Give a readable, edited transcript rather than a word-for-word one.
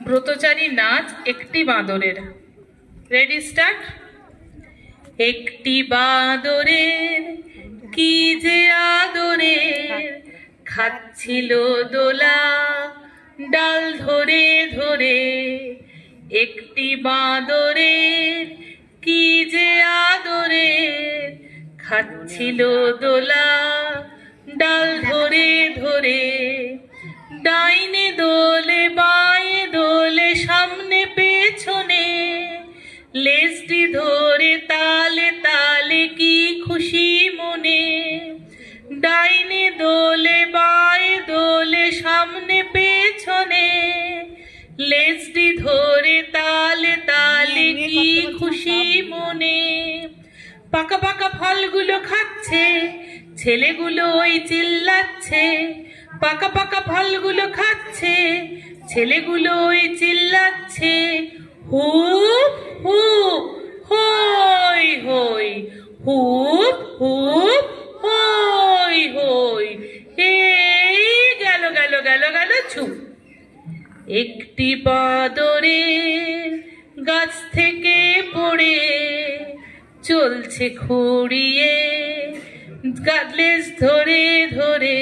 ব্রতচারী নাচ একটি বাঁদরের। Ready start. একটি বাঁদরের কি যে আদরের, খাচ্ছিল দোলা ডাল ধরে ধরে। একটি বাঁদরের কি যে আদরের, খাচ্ছিল দোলা ডাল ধরে ধরে। ডাইনে দোলে বাঁয়ে দোলে সামনে পেছনে, লেজটি ধরে তালে তালে কি খুশি মনে। ডাইনে দোলে বাঁয়ে দোলে সামনে পেছনে, লেজটি ধরে তালে তালে কি খুশি মনে। পাকা পাকা ফলগুলো খাচ্ছে, ছেলেগুলো ওই চিল্লাচ্ছে। পাকা পাকা ফলগুলো খাচ্ছে, ছেলেগুলো ওই চিল্লাচ্ছে। হুপ হুপ হই হই, হুপ হুপ হই হই। এই গেল গেল গেল গেল ছুপ। একটি বাঁদরের গাছ থেকে পড়ে চলছে খুঁড়িয়ে, লেজ ধরে ধরে।